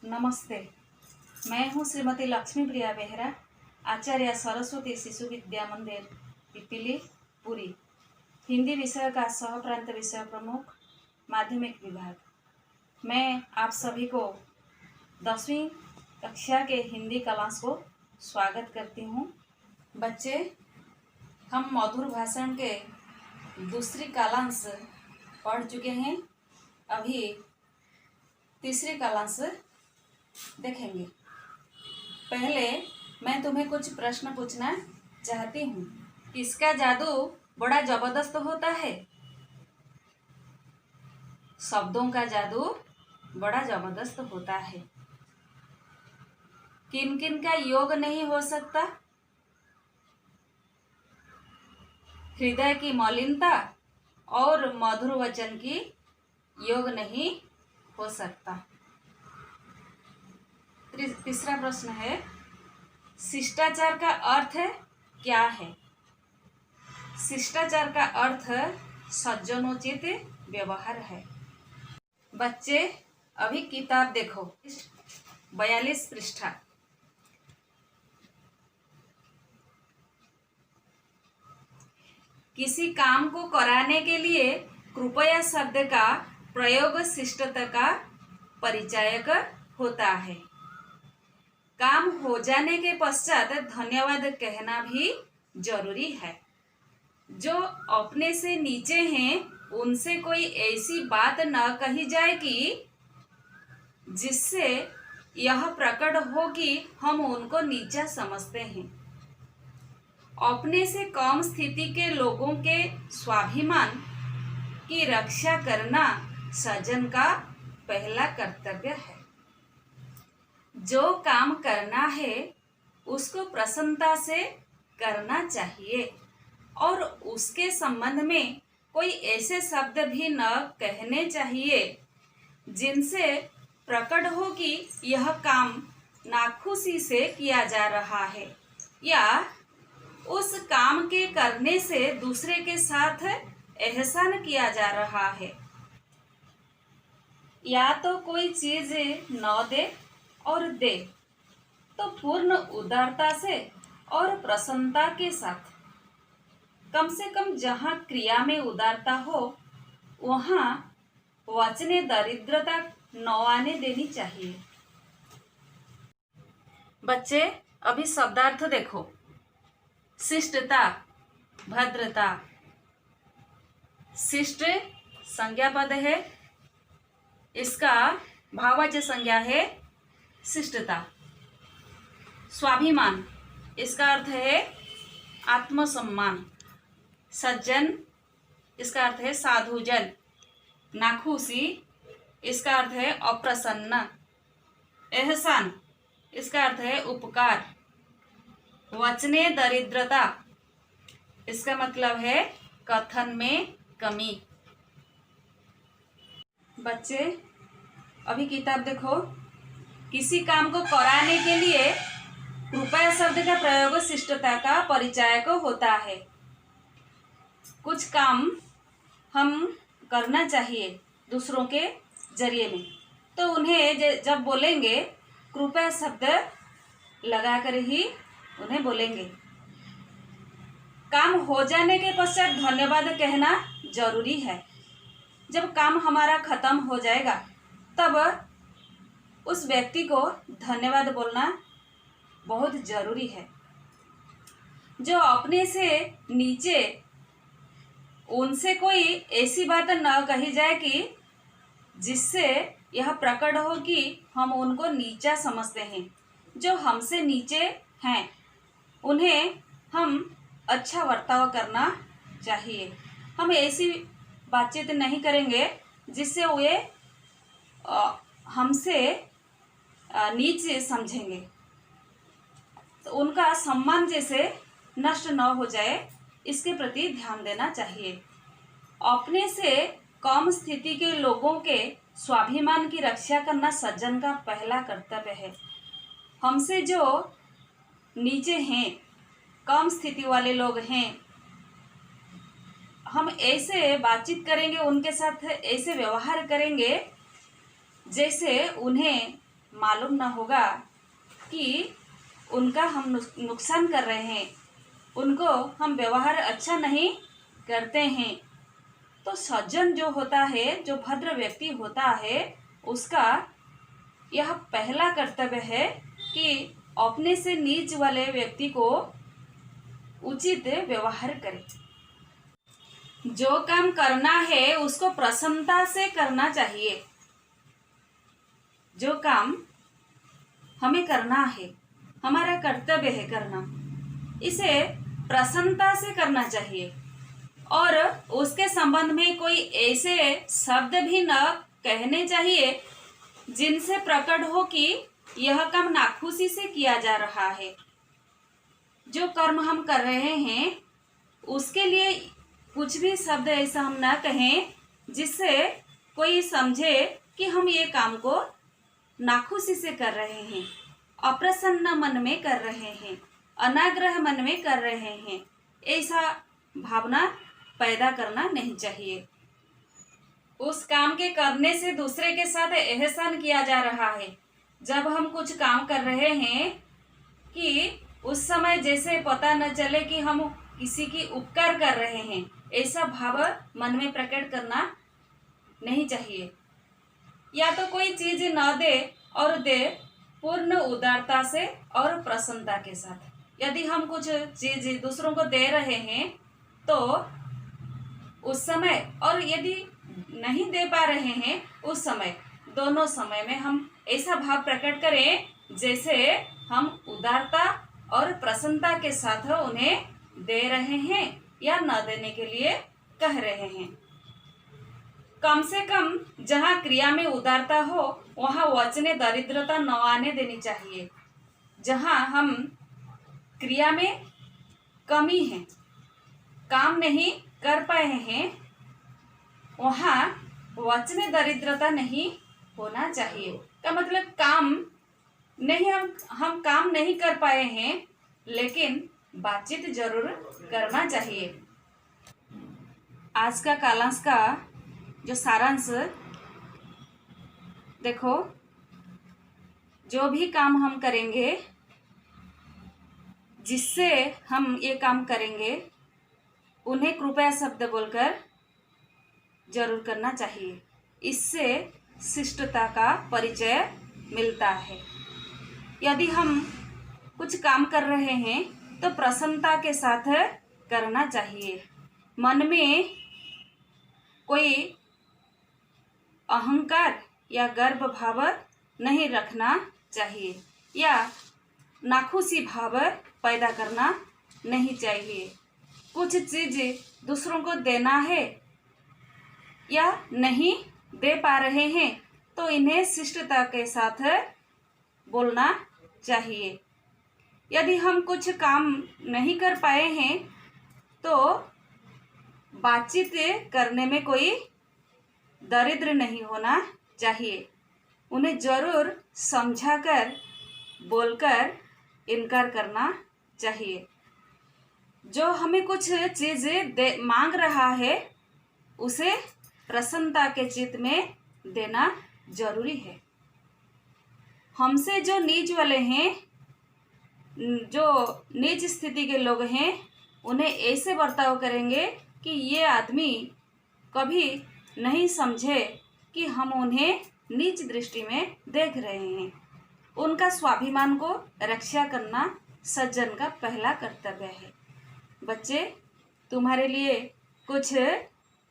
नमस्ते। मैं हूँ श्रीमती लक्ष्मी प्रिया बेहरा, आचार्य सरस्वती शिशु विद्या मंदिर पिपीली पुरी, हिंदी विषय का सह प्रांत विषय प्रमुख, माध्यमिक विभाग। मैं आप सभी को 10वीं कक्षा के हिंदी क्लास को स्वागत करती हूँ। बच्चे, हम मधुर भाषण के दूसरी कालांश पढ़ चुके हैं। अभी तीसरी कालांश देखेंगे। पहले मैं तुम्हें कुछ प्रश्न पूछना चाहती हूँ। किसका जादू बड़ा जबरदस्त होता है? शब्दों का जादू बड़ा जबरदस्त होता है। किन किन का योग नहीं हो सकता? हृदय की मलिनता और मधुर वचन की योग नहीं हो सकता। तीसरा प्रश्न है, शिष्टाचार का अर्थ क्या है? शिष्टाचार का अर्थ सज्जनोचित व्यवहार है। बच्चे, अभी किताब देखो, 42 पृष्ठा। किसी काम को कराने के लिए कृपया शब्द का प्रयोग शिष्टता का परिचायक होता है। काम हो जाने के पश्चात धन्यवाद कहना भी जरूरी है। जो अपने से नीचे हैं उनसे कोई ऐसी बात न कही जाए कि जिससे यह प्रकट हो कि हम उनको नीचा समझते हैं। अपने से कम स्थिति के लोगों के स्वाभिमान की रक्षा करना सज्जन का पहला कर्तव्य है। जो काम करना है उसको प्रसन्नता से करना चाहिए और उसके संबंध में कोई ऐसे शब्द भी न कहने चाहिए जिनसे प्रकट हो कि यह काम नाखुशी से किया जा रहा है या उस काम के करने से दूसरे के साथ एहसान किया जा रहा है। या तो कोई चीज न दे और दे तो पूर्ण उदारता से और प्रसन्नता के साथ। कम से कम जहाँ क्रिया में उदारता हो वहाँ वचने दरिद्रता न आने देनी चाहिए। बच्चे, अभी शब्दार्थ देखो। शिष्टता, भद्रता। शिष्ट संज्ञा पद है, इसका भाववाचक संज्ञा है शिष्टता। स्वाभिमान, इसका अर्थ है आत्मसम्मान। सज्जन, इसका अर्थ है साधुजन। नाखुशी, इसका अर्थ है अप्रसन्न। एहसान, इसका अर्थ है उपकार। वचने दरिद्रता, इसका मतलब है कथन में कमी। बच्चे, अभी किताब देखो। किसी काम को कराने के लिए कृपया शब्द का प्रयोग शिष्टता का परिचायक होता है। कुछ काम हम करना चाहिए दूसरों के जरिए में, तो उन्हें जब बोलेंगे कृपया शब्द लगाकर ही उन्हें बोलेंगे। काम हो जाने के पश्चात धन्यवाद कहना जरूरी है। जब काम हमारा खत्म हो जाएगा तब उस व्यक्ति को धन्यवाद बोलना बहुत जरूरी है। जो अपने से नीचे, उनसे कोई ऐसी बात न कही जाए कि जिससे यह प्रकट हो कि हम उनको नीचा समझते हैं। जो हमसे नीचे हैं उन्हें हम अच्छा बर्ताव करना चाहिए। हम ऐसी बातचीत नहीं करेंगे जिससे वे हमसे नीचे समझेंगे, तो उनका सम्मान जैसे नष्ट न हो जाए इसके प्रति ध्यान देना चाहिए। अपने से कम स्थिति के लोगों के स्वाभिमान की रक्षा करना सज्जन का पहला कर्तव्य है। हमसे जो नीचे हैं, कम स्थिति वाले लोग हैं, हम ऐसे बातचीत करेंगे, उनके साथ ऐसे व्यवहार करेंगे जैसे उन्हें मालूम न होगा कि उनका हम नुकसान कर रहे हैं, उनको हम व्यवहार अच्छा नहीं करते हैं, तो सज्जन जो होता है, जो भद्र व्यक्ति होता है, उसका यह पहला कर्तव्य है कि अपने से नीच वाले व्यक्ति को उचित व्यवहार करे। जो काम करना है उसको प्रसन्नता से करना चाहिए। जो काम हमें करना है, हमारा कर्तव्य है करना, इसे प्रसन्नता से करना चाहिए और उसके संबंध में कोई ऐसे शब्द भी न कहने चाहिए जिनसे प्रकट हो कि यह काम नाखुशी से किया जा रहा है। जो कर्म हम कर रहे हैं उसके लिए कुछ भी शब्द ऐसा हम ना कहें जिससे कोई समझे कि हम ये काम को नाखुशी से कर रहे हैं, अप्रसन्न मन में कर रहे हैं, अनाग्रह मन में कर रहे हैं। ऐसा भावना पैदा करना नहीं चाहिए। उस काम के करने से दूसरे के साथ एहसान किया जा रहा है। जब हम कुछ काम कर रहे हैं कि उस समय जैसे पता न चले कि हम किसी की उपकार कर रहे हैं, ऐसा भाव मन में प्रकट करना नहीं चाहिए। या तो कोई चीज न दे और दे पूर्ण उदारता से और प्रसन्नता के साथ। यदि हम कुछ चीज दूसरों को दे रहे हैं तो उस समय, और यदि नहीं दे पा रहे हैं उस समय, दोनों समय में हम ऐसा भाव प्रकट करें जैसे हम उदारता और प्रसन्नता के साथ उन्हें दे रहे हैं या न देने के लिए कह रहे हैं। कम से कम जहाँ क्रिया में उदारता हो वहाँ वचने दरिद्रता न आने देनी चाहिए। जहाँ हम क्रिया में कमी है, काम नहीं कर पाए हैं, वहाँ वचने दरिद्रता नहीं होना चाहिए। का मतलब काम नहीं, हम काम नहीं कर पाए हैं लेकिन बातचीत जरूर करना चाहिए। आज का कालांश का जो सारांश देखो, जो भी काम हम करेंगे, जिससे हम ये काम करेंगे, उन्हें कृपया शब्द बोलकर जरूर करना चाहिए। इससे शिष्टता का परिचय मिलता है। यदि हम कुछ काम कर रहे हैं तो प्रसन्नता के साथ करना चाहिए। मन में कोई अहंकार या गर्व भाव नहीं रखना चाहिए या नाखुशी भाव पैदा करना नहीं चाहिए। कुछ चीज दूसरों को देना है या नहीं दे पा रहे हैं तो इन्हें शिष्टता के साथ बोलना चाहिए। यदि हम कुछ काम नहीं कर पाए हैं तो बातचीत करने में कोई दरिद्र नहीं होना चाहिए। उन्हें जरूर समझाकर बोलकर इनकार करना चाहिए। जो हमें कुछ चीज़ मांग रहा है उसे प्रसन्नता के चित्त में देना जरूरी है। हमसे जो नीच वाले हैं, जो नीच स्थिति के लोग हैं, उन्हें ऐसे बर्ताव करेंगे कि ये आदमी कभी नहीं समझे कि हम उन्हें नीच दृष्टि में देख रहे हैं। उनका स्वाभिमान को रक्षा करना सज्जन का पहला कर्तव्य है। बच्चे, तुम्हारे लिए कुछ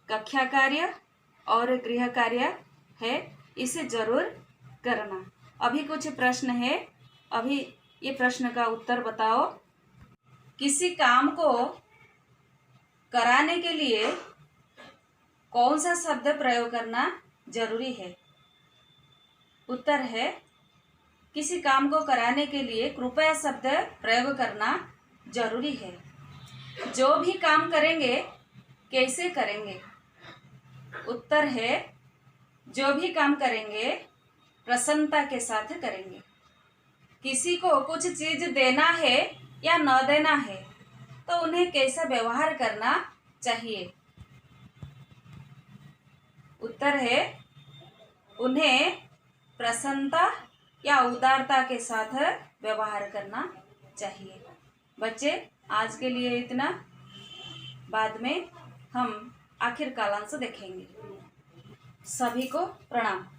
कक्षा कार्य और गृह कार्य है, इसे जरूर करना। अभी कुछ प्रश्न है, अभी ये प्रश्न का उत्तर बताओ। किसी काम को कराने के लिए कौन सा शब्द प्रयोग करना जरूरी है? उत्तर है, किसी काम को कराने के लिए कृपया शब्द प्रयोग करना जरूरी है। जो भी काम करेंगे कैसे करेंगे? उत्तर है, जो भी काम करेंगे प्रसन्नता के साथ करेंगे। किसी को कुछ चीज देना है या न देना है तो उन्हें कैसा व्यवहार करना चाहिए? उत्तर है, उन्हें प्रसन्नता या उदारता के साथ व्यवहार करना चाहिए। बच्चे, आज के लिए इतना। बाद में हम आखिर कालांश देखेंगे। सभी को प्रणाम।